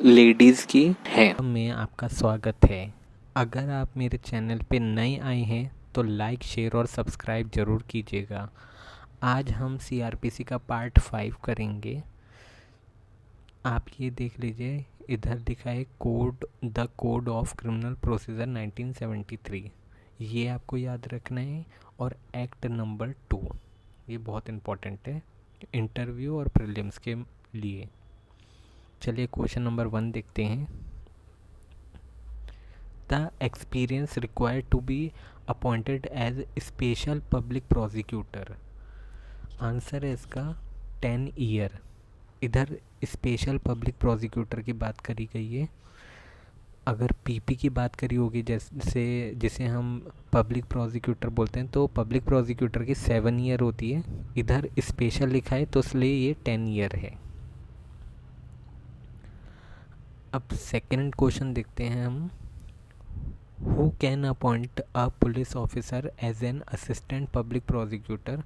Ladies की है। में आपका स्वागत है। अगर आप मेरे चैनल पे नए आए हैं तो लाइक शेयर और सब्सक्राइब ज़रूर कीजिएगा। आज हम सीआरपीसी का पार्ट 5 करेंगे। आप ये देख लीजिए, इधर दिखा है code, the code of criminal procedure 1973। ये आपको याद रखना है। और एक्ट नंबर 2, ये बहुत इम्पोर्टेंट है इंटरव्यू और प्रीलिम्स के लिए। चलिए क्वेश्चन नंबर 1 देखते हैं। The experience required to be appointed as special public prosecutor, answer है इसका 10 ईयर। इधर स्पेशल पब्लिक प्रोसिक्यूटर की बात करी गई है। अगर पीपी की बात करी होगी, जैसे जिसे हम पब्लिक प्रोसिक्यूटर बोलते हैं, तो पब्लिक प्रोसिक्यूटर की 7 ईयर होती है। इधर स्पेशल लिखा है तो इसलिए ये 10 ईयर है। अब सेकंड क्वेश्चन देखते हैं हम। Who can appoint a police officer as an assistant public prosecutor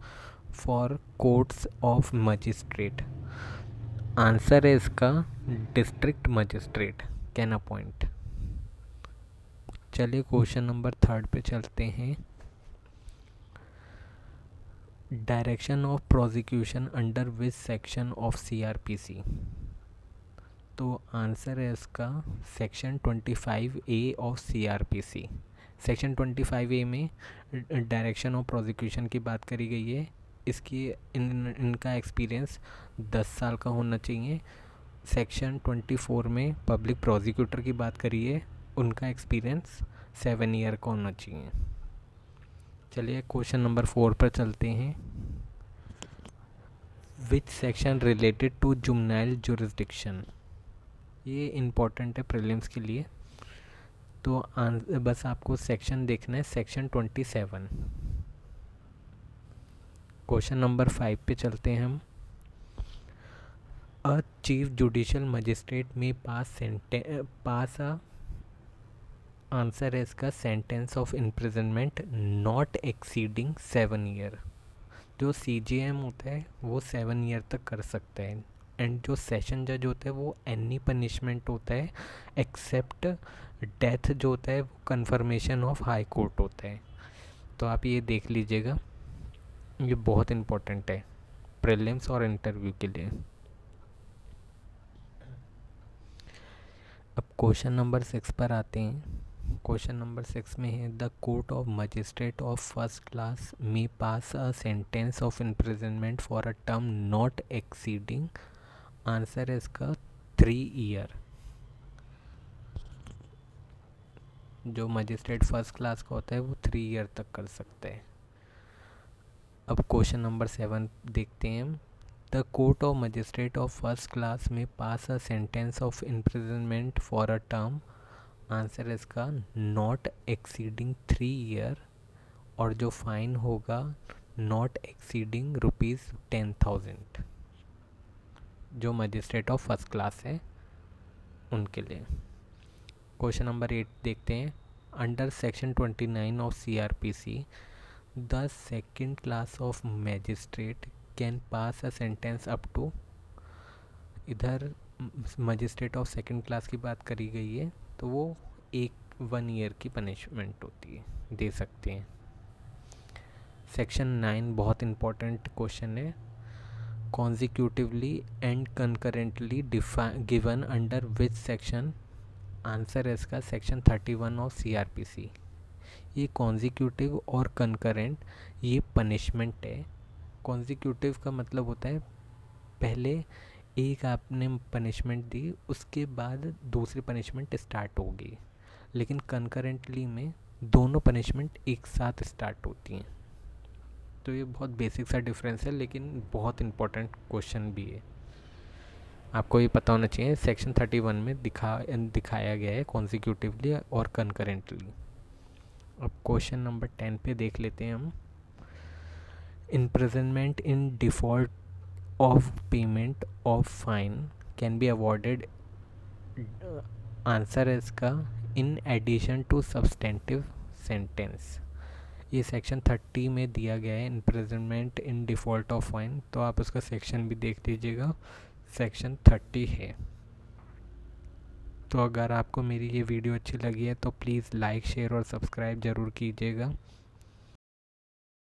for courts of magistrate? Answer है इसका डिस्ट्रिक्ट मजिस्ट्रेट कैन अपॉइंट। चलिए क्वेश्चन नंबर 3 पे चलते हैं। Direction of prosecution under which section of CrPC? तो आंसर है इसका section 25A of CrPC. Section 25A में डायरेक्शन ऑफ प्रोसिक्यूशन की बात करी गई है। इसकी इनका एक्सपीरियंस 10 साल का होना चाहिए। सेक्शन 24 में पब्लिक प्रोसिक्यूटर की बात करी है, उनका एक्सपीरियंस 7 ईयर का होना चाहिए। चलिए क्वेश्चन नंबर 4 पर चलते हैं। Which section related to juvenile jurisdiction? ये इम्पोर्टेंट है प्रीलिम्स के लिए, तो बस आपको सेक्शन देखना है, सेक्शन 27। क्वेश्चन नंबर 5 पे चलते हैं हम। अ चीफ जुडिशियल मजिस्ट्रेट में पास अ, आंसर है इसका sentence of imprisonment not exceeding 7 year. जो सीजेएम होता है वो 7 ईयर तक कर सकता है। एंड जो सेशन जज होता है वो एनी पनिशमेंट होता है एक्सेप्ट डेथ, जो होता है वो कन्फर्मेशन ऑफ हाई कोर्ट होता है। तो आप ये देख लीजिएगा, ये बहुत इम्पोर्टेंट है प्रीलिम्स और इंटरव्यू के लिए। अब क्वेश्चन नंबर 6 पर आते हैं। क्वेश्चन नंबर 6 में है the court of magistrate of first class में pass a sentence of imprisonment for a term not exceeding, answer है इसका 3 ईयर। जो मजिस्ट्रेट फर्स्ट क्लास का होता है वो 3 ईयर तक कर सकते हैं। अब क्वेश्चन नंबर 7 देखते हैं। The court of magistrate of first class में pass a sentence of imprisonment for a term, answer है इसका नॉट एक्सीडिंग 3 ईयर। और जो फाइन होगा नॉट एक्सीडिंग ₹10,000, जो मजिस्ट्रेट ऑफ फर्स्ट क्लास है उनके लिए। क्वेश्चन नंबर 8 देखते हैं। Under section 29 of CrPC the second class of magistrate can pass a sentence up to, इधर मजिस्ट्रेट ऑफ सेकेंड क्लास की बात करी गई है, तो वो 1 ईयर की पनिशमेंट होती है, दे सकते हैं। सेक्शन 9 बहुत इम्पोर्टेंट क्वेश्चन है। Consecutively and concurrently given under which section, answer है इसका सेक्शन 31 ऑफ सीआरपीसी। ये कॉन्जिक्यूटिव और कंकरेंट ये पनिशमेंट है। कॉन्जिक्यूटिव का मतलब होता है पहले एक आपने पनिशमेंट दी, उसके बाद दूसरी पनिशमेंट स्टार्ट होगी। लेकिन कंकरेंटली में दोनों पनिशमेंट एक साथ स्टार्ट होती हैं। तो ये बहुत बेसिक सा डिफरेंस है, लेकिन बहुत इम्पोर्टेंट क्वेश्चन भी है, आपको ये पता होना चाहिए। सेक्शन 31 में दिखाया गया है कॉन्जिक्यूटिवली और कंकरेंटली। अब क्वेश्चन नंबर 10 पे देख लेते हैं हम। Imprisonment in default of payment of fine can be awarded, answer है इसका in addition to substantive sentence. ये सेक्शन 30 में दिया गया है imprisonment in default of fine, तो आप उसका सेक्शन भी देख लीजिएगा, सेक्शन 30 है। तो अगर आपको मेरी ये वीडियो अच्छी लगी है तो प्लीज़ लाइक शेयर और सब्सक्राइब ज़रूर कीजिएगा।